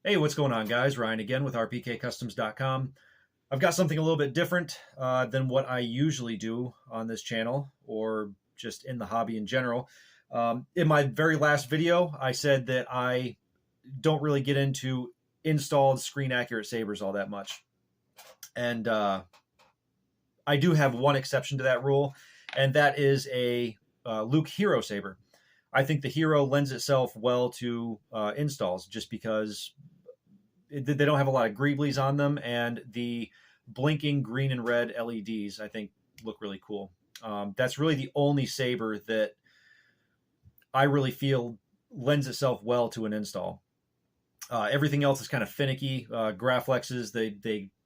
Hey, what's going on, guys? Ryan again with rpkcustoms.com. I've got something a little bit different than what I usually do on this channel or just in the hobby in general. In my very last video, I said that I don't really get into installed screen accurate sabers all that much. And I do have one exception to that rule, and that is a Luke Hero saber. I think the Hero lends itself well to installs just because they don't have a lot of greeblies on them, and the blinking green and red LEDs I think look really cool. That's really the only saber that I really feel lends itself well to an install. Everything else is kind of finicky. Graflexes,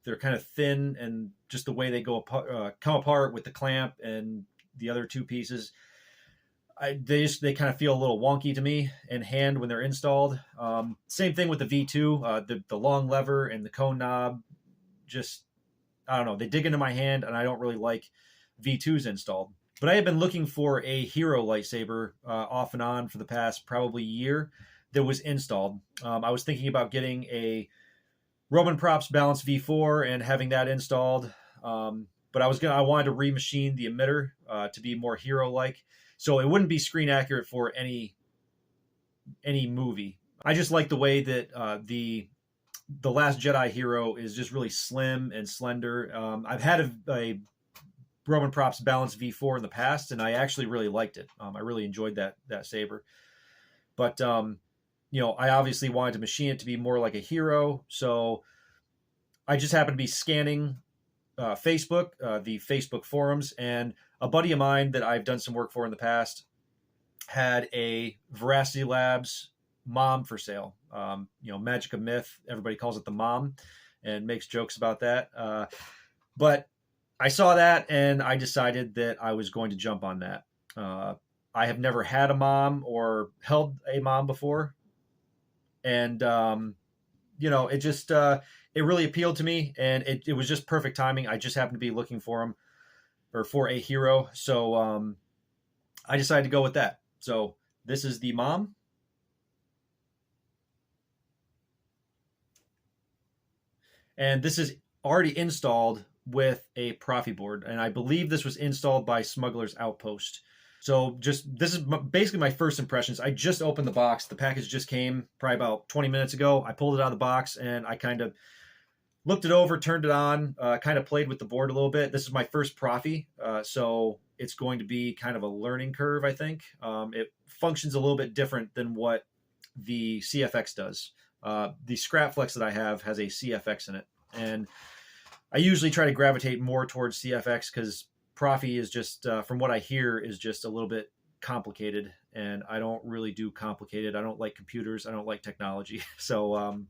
they're kind of thin, and just the way they come apart with the clamp and the other two pieces, they kind of feel a little wonky to me in hand when they're installed. Same thing with the V2, the long lever and the cone knob. Just, I don't know, they dig into my hand, and I don't really like V2s installed. But I have been looking for a Hero lightsaber off and on for the past probably year that was installed. I was thinking about getting a Roman Props Balance V4 and having that installed. But I wanted to remachine the emitter to be more Hero-like. So it wouldn't be screen accurate for any movie. I just like the way that the Last Jedi Hero is just really slim and slender. I've had a Roman Props Balance V4 in the past, and I actually really liked it. I really enjoyed that saber. But I obviously wanted to machine it to be more like a Hero, so I just happened to be scanning Facebook, the Facebook forums, and a buddy of mine that I've done some work for in the past had a Veracity Labs MoM for sale. Magic of Myth, everybody calls it the MoM and makes jokes about that. But I saw that, and I decided that I was going to jump on that. I have never had a MoM or held a MoM before. And, it just, it really appealed to me, and it was just perfect timing. I just happened to be looking for a Hero. So, I decided to go with that. So this is the MoM. And this is already installed with a Profi board. And I believe this was installed by Smuggler's Outpost. So this is basically my first impressions. I just opened the box. The package just came probably about 20 minutes ago. I pulled it out of the box, and I kind of looked it over, turned it on, kind of played with the board a little bit. This is my first Profi, so it's going to be kind of a learning curve, I think. It functions a little bit different than what the CFX does. The Scrap Flex that I have has a CFX in it, and I usually try to gravitate more towards CFX because Profi is just, from what I hear, is just a little bit complicated, and I don't really do complicated. I don't like computers. I don't like technology. So,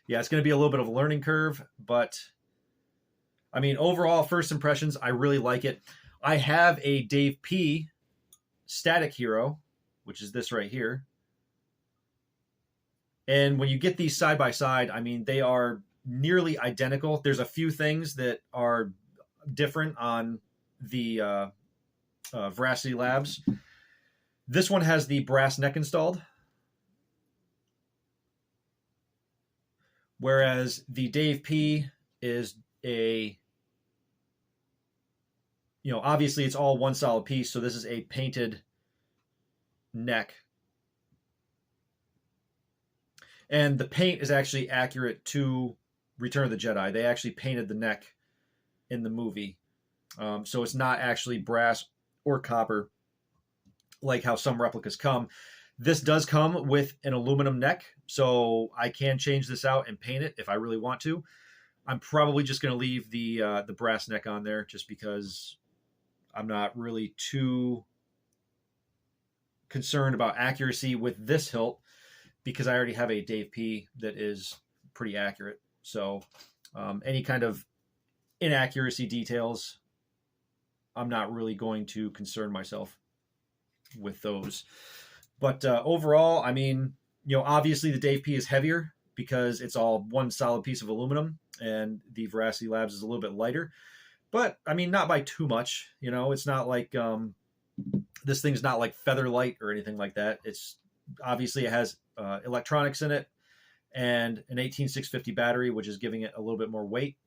yeah, it's going to be a little bit of a learning curve, but I mean, overall, first impressions, I really like it. I have a Dave P. Static Hero, which is this right here. And when you get these side by side, I mean, they are nearly identical. There's a few things that are different on the Veracity Labs. This one has the brass neck installed, whereas the Dave P is obviously it's all one solid piece, so this is a painted neck. And the paint is actually accurate to Return of the Jedi. They actually painted the neck in the movie. So it's not actually brass or copper like how some replicas come. This does come with an aluminum neck, so I can change this out and paint it if I really want to. I'm probably just going to leave the brass neck on there just because I'm not really too concerned about accuracy with this hilt, because I already have a Dave P that is pretty accurate. So any kind of inaccuracy details, I'm not really going to concern myself with those. But overall, I mean, obviously the Dave P is heavier because it's all one solid piece of aluminum, and the Veracity Labs is a little bit lighter. But I mean, not by too much. It's not like this thing's not like feather light or anything like that. It's obviously it has electronics in it, and an 18650 battery, which is giving it a little bit more weight.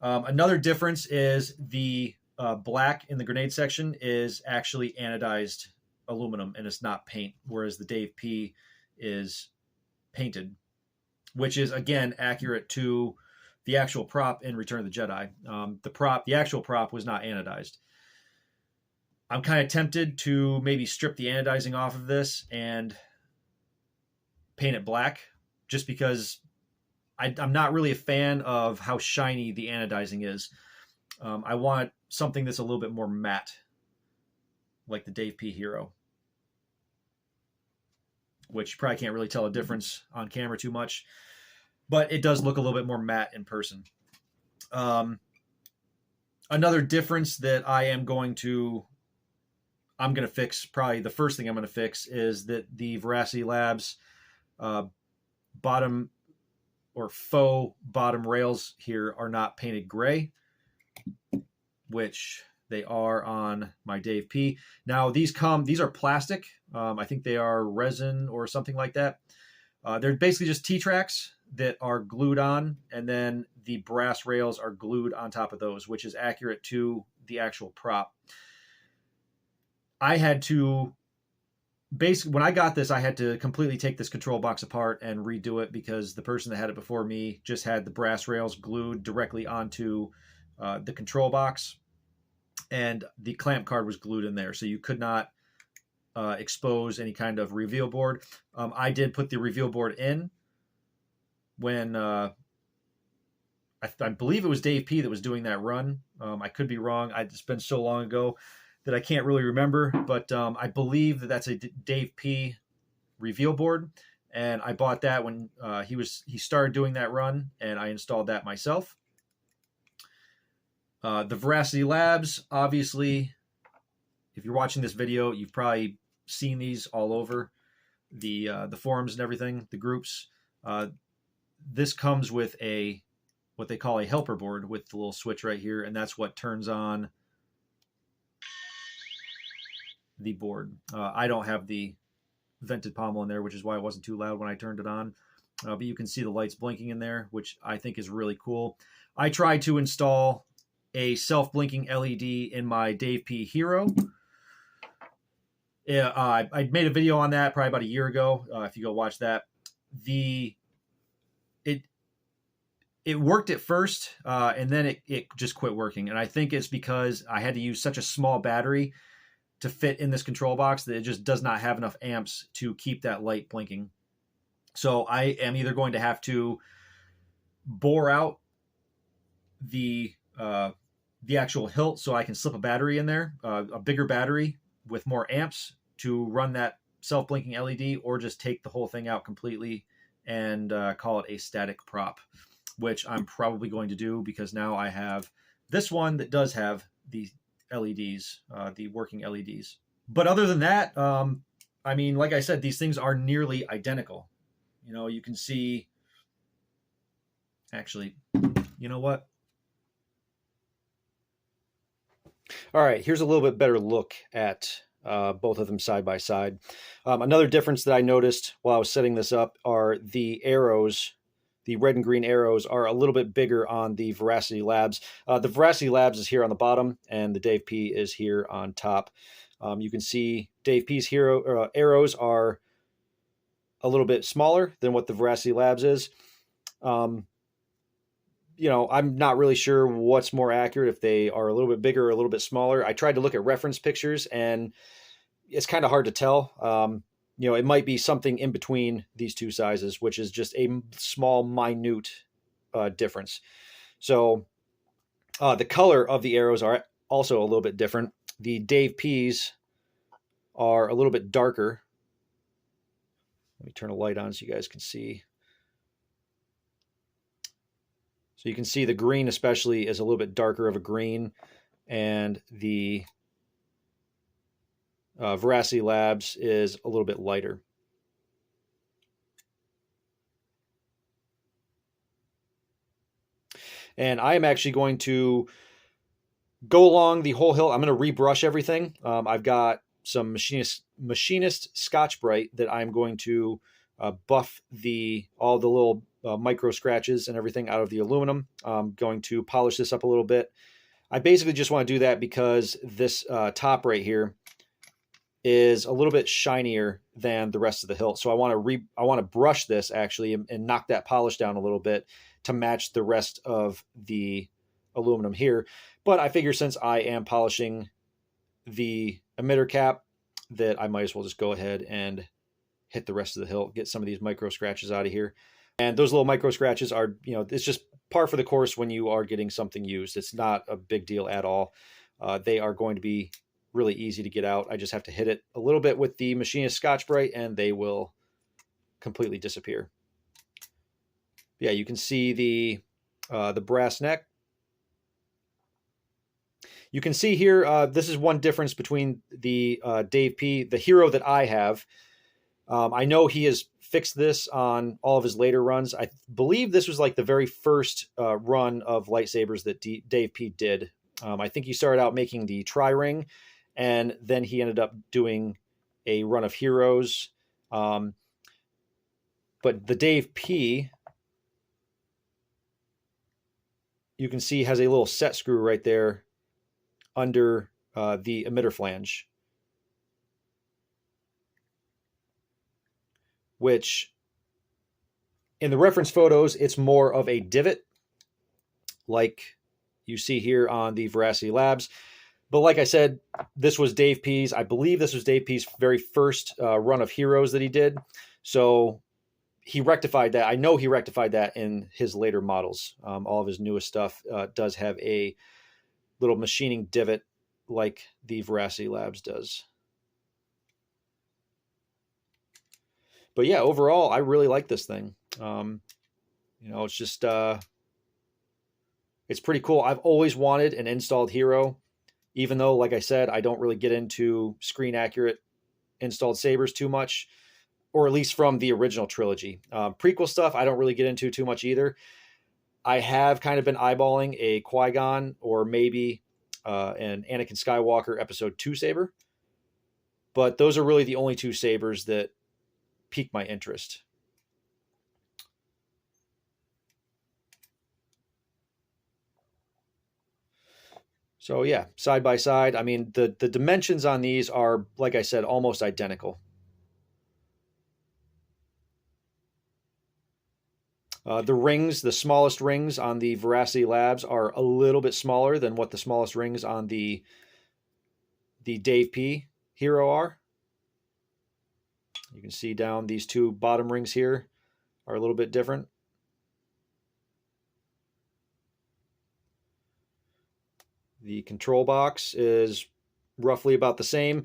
Another difference is the black in the grenade section is actually anodized aluminum, and it's not paint, whereas the Dave P is painted, which is, again, accurate to the actual prop in Return of the Jedi. The actual prop was not anodized. I'm kind of tempted to maybe strip the anodizing off of this and paint it black, just because I'm not really a fan of how shiny the anodizing is. I want something that's a little bit more matte, like the Dave P Hero, which you probably can't really tell a difference on camera too much, but it does look a little bit more matte in person. Another difference that I'm going to fix, probably the first thing I'm going to fix, is that the Veracity Labs bottom or faux bottom rails here are not painted gray, which they are on my Dave P. Now these are plastic. I think they are resin or something like that. They're basically just T-tracks that are glued on, and then the brass rails are glued on top of those, which is accurate to the actual prop. I had to when I got this, I had to completely take this control box apart and redo it, because the person that had it before me just had the brass rails glued directly onto the control box, and the clamp card was glued in there, so you could not expose any kind of reveal board. I did put the reveal board in when I believe it was Dave P that was doing that run. I could be wrong. It's been so long ago that I can't really remember, but I believe that that's a Dave P reveal board, and I bought that when he started doing that run, and I installed that myself. The Veracity Labs, obviously, if you're watching this video, you've probably seen these all over the forums and everything, the groups. This comes with what they call a helper board with the little switch right here, and that's what turns on the board. I don't have the vented pommel in there, which is why it wasn't too loud when I turned it on. But you can see the lights blinking in there, which I think is really cool. I tried to install a self-blinking LED in my Dave P Hero. I made a video on that probably about a year ago. If you go watch that, it worked at first, and then it just quit working. And I think it's because I had to use such a small battery to fit in this control box that it just does not have enough amps to keep that light blinking. So I am either going to have to bore out the actual hilt so I can slip a battery in there, a bigger battery with more amps to run that self-blinking LED, or just take the whole thing out completely and call it a static prop, which I'm probably going to do, because now I have this one that does have the LEDs, the working LEDs. But other than that, I mean, like I said, these things are nearly identical. You know, you can see, actually, you know what? All right, here's a little bit better look at both of them side by side. Another difference that I noticed while I was setting this up are the arrows. The red and green arrows are a little bit bigger on the Veracity Labs. The Veracity Labs is here on the bottom, and the Dave P is here on top. You can see Dave P's arrows are a little bit smaller than what the Veracity Labs is. You know, I'm not really sure what's more accurate, if they are a little bit bigger or a little bit smaller. I tried to look at reference pictures, and it's kind of hard to tell. You know, it might be something in between these two sizes, which is just a small, minute difference. So the color of the arrows are also a little bit different. The Dave P's are a little bit darker. Let me turn a light on so you guys can see. So you can see the green especially is a little bit darker of a green, and the Veracity Labs is a little bit lighter. And I am actually going to go along the whole hill. I'm going to rebrush everything. I've got some machinist Scotch Brite that I'm going to buff all the little micro scratches and everything out of the aluminum. I'm going to polish this up a little bit. I basically just want to do that because this top right here is a little bit shinier than the rest of the hilt. So I want to brush this actually and knock that polish down a little bit to match the rest of the aluminum here. But I figure since I am polishing the emitter cap that I might as well just go ahead and hit the rest of the hilt, get some of these micro scratches out of here. And those little micro scratches are, it's just par for the course when you are getting something used. It's not a big deal at all. They are going to be really easy to get out. I just have to hit it a little bit with the machinist Scotch-Brite and they will completely disappear. Yeah, you can see the brass neck. You can see here, this is one difference between the Dave P, the hero that I have. I know he has fixed this on all of his later runs. I believe this was like the very first run of lightsabers that Dave P did. I think he started out making the tri-ring, and then he ended up doing a run of heroes. But the Dave P, you can see, has a little set screw right there under the emitter flange, which in the reference photos, it's more of a divot like you see here on the Veracity Labs. But like I said, this was Dave P's. I believe this was Dave P's very first run of heroes that he did. So he rectified that. I know he rectified that in his later models. All of his newest stuff does have a little machining divot like the Veracity Labs does. But yeah, overall, I really like this thing. It's just, it's pretty cool. I've always wanted an installed hero, even though, like I said, I don't really get into screen accurate installed sabers too much, or at least from the original trilogy. Prequel stuff, I don't really get into too much either. I have kind of been eyeballing a Qui-Gon or maybe an Anakin Skywalker Episode 2 saber. But those are really the only two sabers that pique my interest. So yeah, side by side. I mean, the dimensions on these are, like I said, almost identical. The rings, the smallest rings on the Veracity Labs are a little bit smaller than what the smallest rings on the Dave P hero are. You can see down these two bottom rings here are a little bit different. The control box is roughly about the same.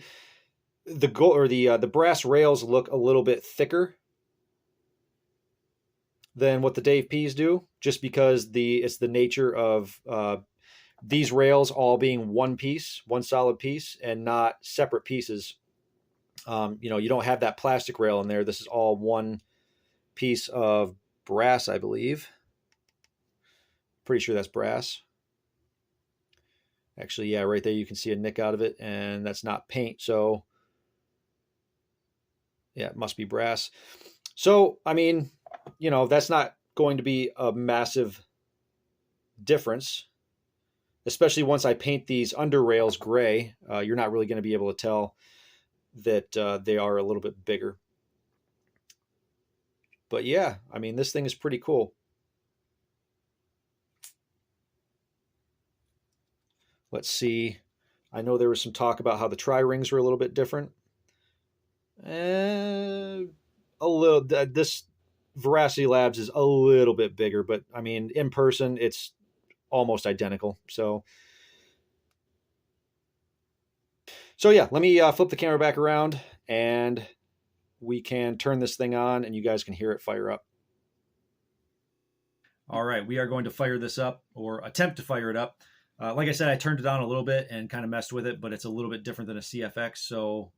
The brass rails look a little bit thicker than what the Dave P's do, just because it's the nature of these rails all being one piece, one solid piece, and not separate pieces. You don't have that plastic rail in there. This is all one piece of brass, I believe. Pretty sure that's brass. Actually, yeah, right there you can see a nick out of it, and that's not paint. So, yeah, it must be brass. So, I mean, that's not going to be a massive difference, especially once I paint these under rails gray. You're not really going to be able to tell that they are a little bit bigger. But yeah, I mean, this thing is pretty cool. Let's see. I know there was some talk about how the tri-rings were a little bit different. A little. This Veracity Labs is a little bit bigger, but I mean, in person, it's almost identical. So yeah, let me flip the camera back around and we can turn this thing on and you guys can hear it fire up. All right, we are going to fire this up, or attempt to fire it up. Like I said, I turned it on a little bit and kind of messed with it, but it's a little bit different than a CFX, so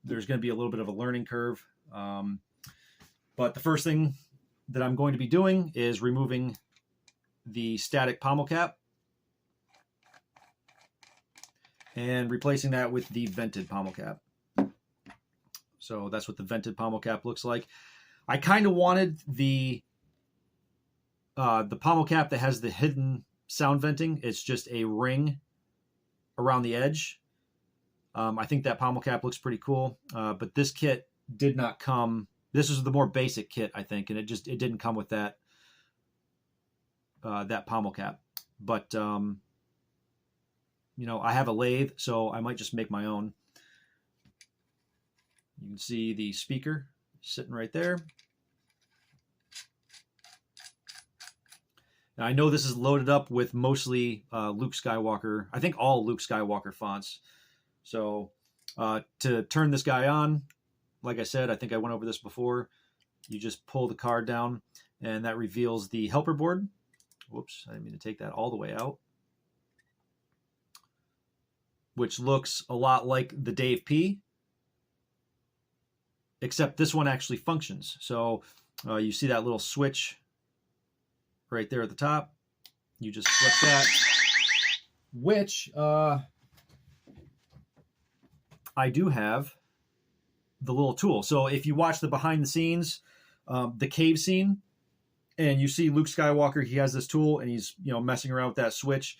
there's going to be a little bit of a learning curve. But the first thing that I'm going to be doing is removing the static pommel cap and replacing that with the vented pommel cap. So that's what the vented pommel cap looks like. I kind of wanted the pommel cap that has the hidden sound venting. It's just a ring around the edge. I think that pommel cap looks pretty cool, but this kit did not come. This is the more basic kit, I think, and it didn't come with that pommel cap. But you know, I have a lathe, so I might just make my own. You can see the speaker sitting right there. Now, I know this is loaded up with mostly Luke Skywalker. I think all Luke Skywalker fonts. So to turn this guy on, like I said, I think I went over this before. You just pull the card down, and that reveals the helper board. Whoops, I didn't mean to take that all the way out. Which looks a lot like the Dave P, except this one actually functions. So you see that little switch right there at the top. You just flip that, which I do have the little tool. So if you watch the behind the scenes, the cave scene, and you see Luke Skywalker, he has this tool and he's, you know, messing around with that switch.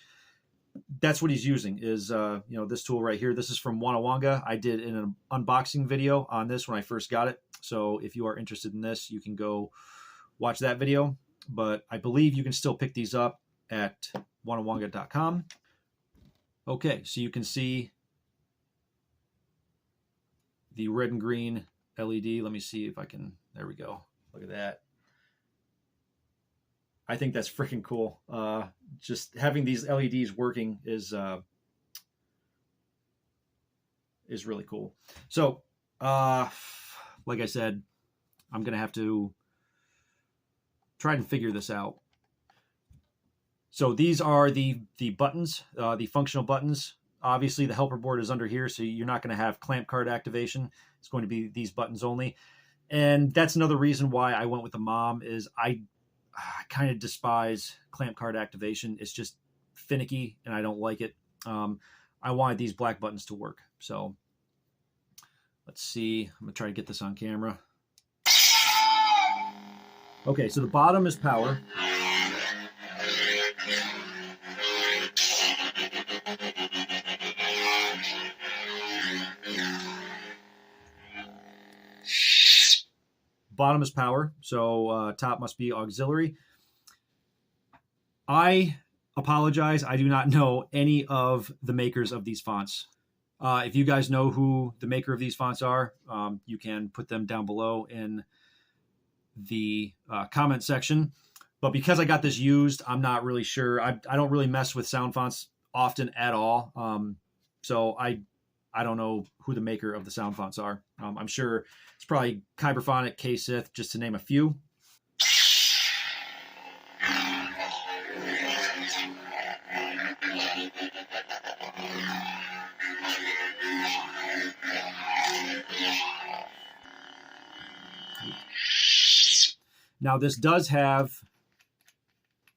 That's what he's using is, you know, this tool right here. This is from Wanawanga. I did an unboxing video on this when I first got it. So if you are interested in this, you can go watch that video. But I believe you can still pick these up at wanawanga.com. Okay, so you can see the red and green LED. Let me see if I can, there we go. Look at that. I think that's freaking cool. Just having these LEDs working is really cool. So, like I said, I'm going to have to try and figure this out. So these are the buttons, the functional buttons. Obviously, the helper board is under here, so you're not going to have clamp card activation. It's going to be these buttons only. And that's another reason why I went with the MoM is I kind of despise clamp card activation. It's just finicky, and I don't like it. I wanted these black buttons to work. So let's see. I'm going to try to get this on camera. Okay, so the bottom is power. Bottom is power, so top must be auxiliary. I apologize. I do not know any of the makers of these fonts. If you guys know who the maker of these fonts are, you can put them down below in the comment section. But because I got this used, I'm not really sure. I don't really mess with sound fonts often at all. So I don't know who the maker of the sound fonts are. I'm sure it's probably Kyberphonic, K-Sith, just to name a few. Now this does have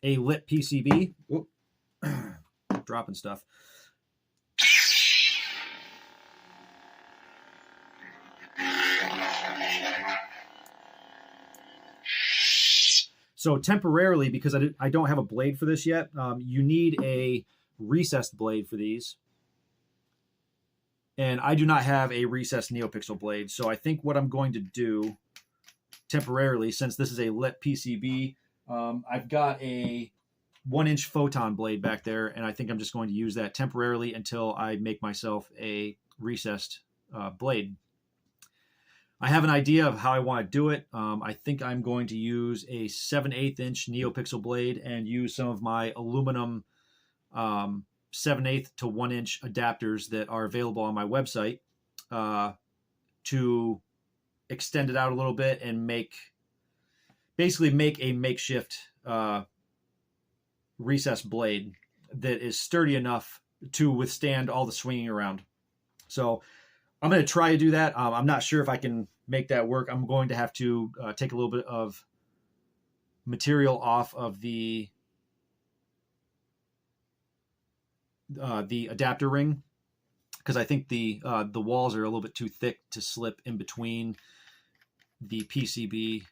a lit PCB. Whoop. Dropping stuff. So temporarily, because I don't have a blade for this yet, you need a recessed blade for these. And I do not have a recessed NeoPixel blade. So I think what I'm going to do temporarily, since this is a lit PCB, I've got a 1-inch photon blade back there, and I think I'm just going to use that temporarily until I make myself a recessed blade. I have an idea of how I want to do it. I think I'm going to use a 7/8-inch NeoPixel blade and use some of my aluminum 7/8 to 1-inch adapters that are available on my website to extend it out a little bit and basically make a makeshift recessed blade that is sturdy enough to withstand all the swinging around. So I'm going to try to do that. I'm not sure if I can make that work. I'm going to have to take a little bit of material off of the adapter ring, because I think the walls are a little bit too thick to slip in between the PCB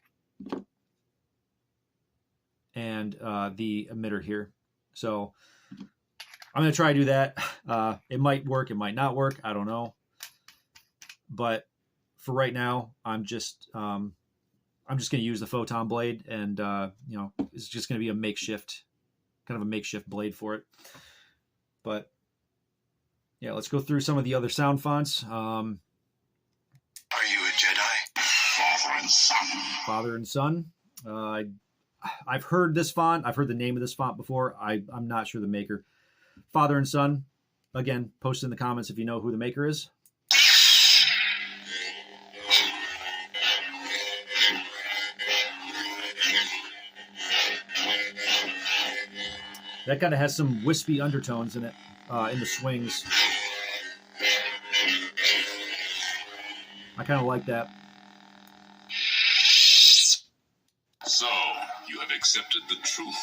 and the emitter here. So I'm going to try to do that. It might work. It might not work. I don't know. But for right now, I'm just going to use the photon blade, and you know, it's just going to be a makeshift, kind of a makeshift blade for it. But yeah, let's go through some of the other sound fonts. Are you a Jedi? Father and son. Father and son. I've heard this font. I've heard the name of this font before. I'm not sure the maker. Father and son. Again, post in the comments if you know who the maker is. That kind of has some wispy undertones in it, in the swings. I kind of like that. So, you have accepted the truth.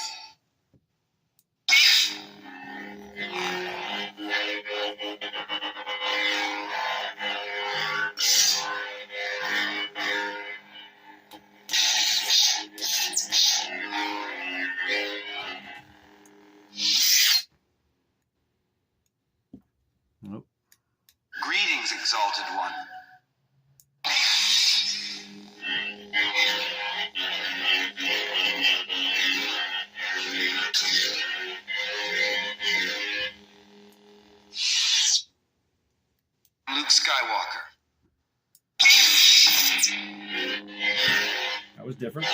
Nope. Greetings, Exalted One. Luke Skywalker. That was different.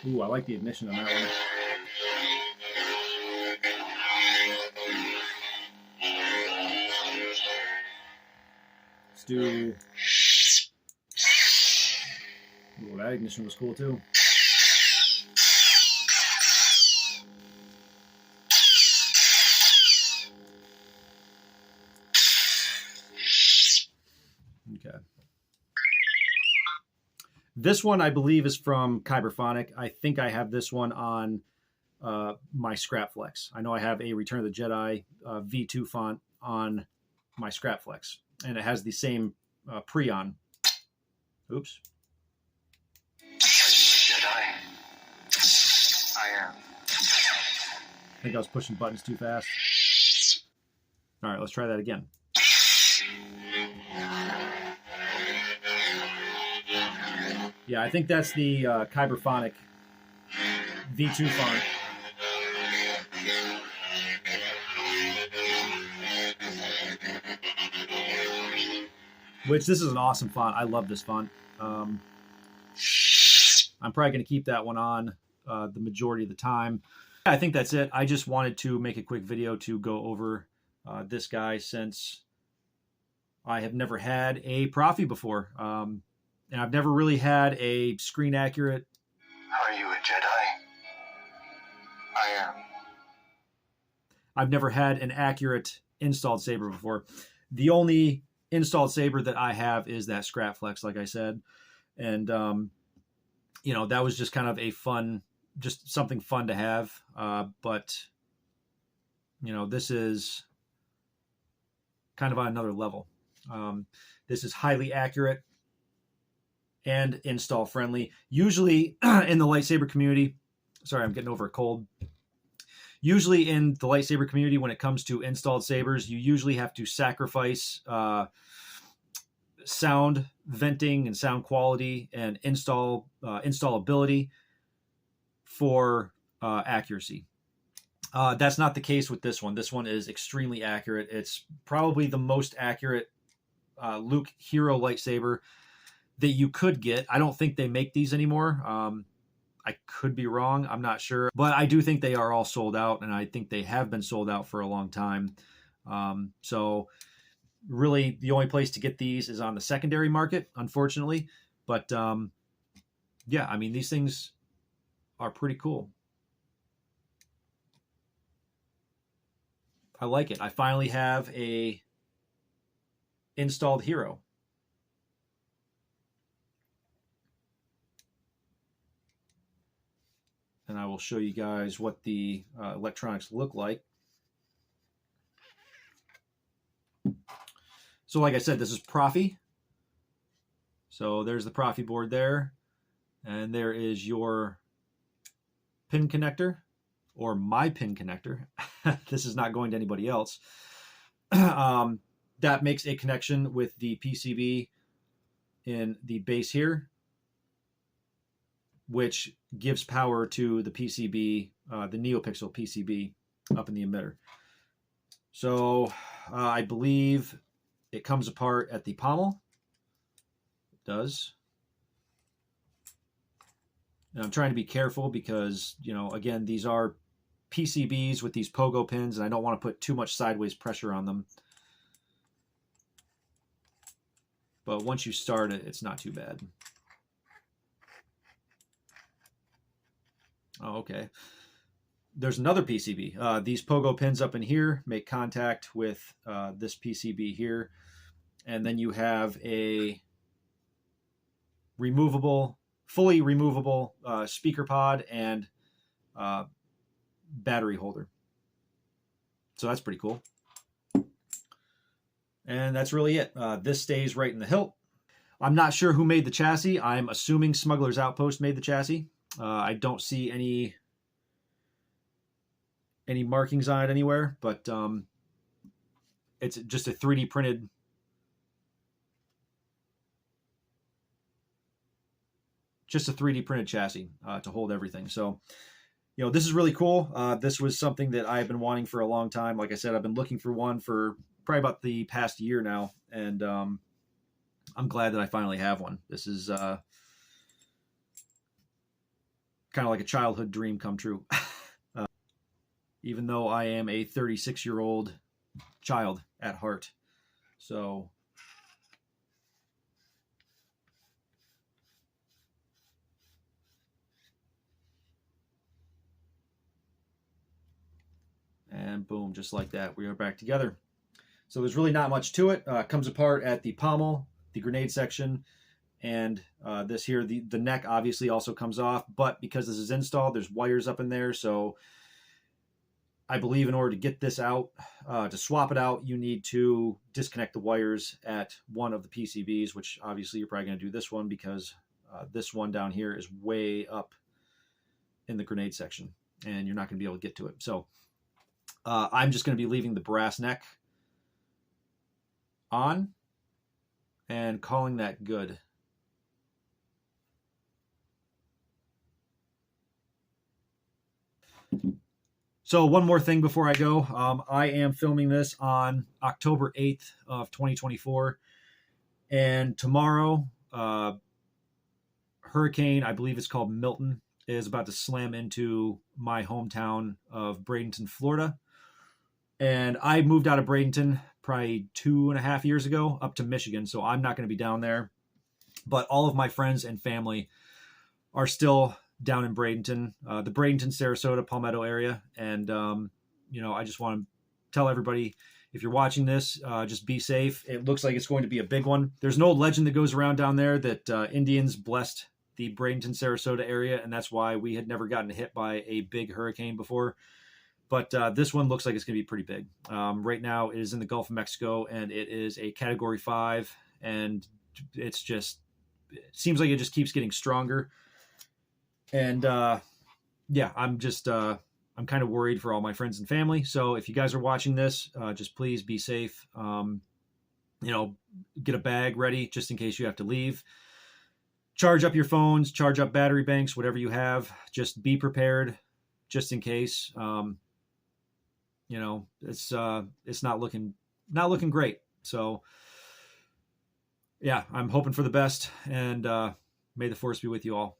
Ooh, I like the ignition on that one. Let's do... Ooh, that ignition was cool too. Okay. This one, I believe, is from Kyberphonic. I think I have this one on my Scrapflex. I know I have a Return of the Jedi V2 font on my Scrapflex, and it has the same Prion. Oops. Are you a Jedi? I am. I think I was pushing buttons too fast. All right, let's try that again. Yeah, I think that's the Kyberphonic V2 font. Which, this is an awesome font. I love this font. I'm probably going to keep that one on the majority of the time. I think that's it. I just wanted to make a quick video to go over this guy, since I have never had a Profi before. And I've never really had a screen accurate. Are you a Jedi? I am. I've never had an accurate installed saber before. The only installed saber that I have is that Scrapflex, like I said. And, you know, that was just kind of a fun, just something fun to have. But, you know, this is kind of on another level. This is highly accurate and install friendly. Usually in the lightsaber community, sorry, I'm getting over a cold. Usually in the lightsaber community, when it comes to installed sabers, you usually have to sacrifice sound venting and sound quality and installability for accuracy. That's not the case with this one. This one is extremely accurate. It's probably the most accurate Luke Hero lightsaber that you could get. I don't think they make these anymore. I could be wrong. I'm not sure. But I do think they are all sold out, and I think they have been sold out for a long time. So really, the only place to get these is on the secondary market, unfortunately. But yeah, I mean, these things are pretty cool. I like it. I finally have a installed hero. And and I will show you guys what the electronics look like. So like I said, this is Profi. So there's the Profi board there, and there is your pin connector, or my pin connector. This is not going to anybody else. That makes a connection with the PCB in the base here, which gives power to the PCB, the NeoPixel PCB up in the emitter. So I believe it comes apart at the pommel. It does. And I'm trying to be careful because, you know, again, these are PCBs with these pogo pins, and I don't want to put too much sideways pressure on them. But once you start it, it's not too bad. Oh, okay. There's another PCB. These pogo pins up in here make contact with this PCB here. And then you have a removable, fully removable speaker pod and battery holder. So that's pretty cool. And that's really it. This stays right in the hilt. I'm not sure who made the chassis. I'm assuming Smuggler's Outpost made the chassis. I don't see any markings on it anywhere, but it's just a 3D printed chassis to hold everything. So, you know, this is really cool. This was something that I've been wanting for a long time. Like I said, I've been looking for one for probably about the past year now, and I'm glad that I finally have one. This is kind of like a childhood dream come true. Even though I am a 36-year-old child at heart. So and boom, just like that, we are back together. So there's really not much to it. Comes apart at the pommel, the grenade section, and this here, the neck obviously also comes off, but because this is installed, there's wires up in there, so I believe in order to get this out, to swap it out, you need to disconnect the wires at one of the PCBs, which obviously you're probably going to do this one because this one down here is way up in the grenade section, and you're not going to be able to get to it. So I'm just going to be leaving the brass neck on and calling that good. So one more thing before I go. I am filming this on October 8th of 2024. And tomorrow, hurricane, I believe it's called Milton, is about to slam into my hometown of Bradenton, Florida. And I moved out of Bradenton probably 2.5 years ago up to Michigan. So I'm not going to be down there. But all of my friends and family are still down in Bradenton, the Bradenton, Sarasota, Palmetto area. And, you know, I just want to tell everybody, if you're watching this, just be safe. It looks like it's going to be a big one. There's an old legend that goes around down there that Indians blessed the Bradenton, Sarasota area, and that's why we had never gotten hit by a big hurricane before. But this one looks like it's going to be pretty big. Right now it is in the Gulf of Mexico, and it is a Category 5, and it seems like it just keeps getting stronger. And yeah, I'm kind of worried for all my friends and family. So if you guys are watching this, just please be safe. You know, get a bag ready just in case you have to leave. Charge up your phones, charge up battery banks, whatever you have. Just be prepared, just in case. You know, it's not looking great. So yeah, I'm hoping for the best, and may the force be with you all.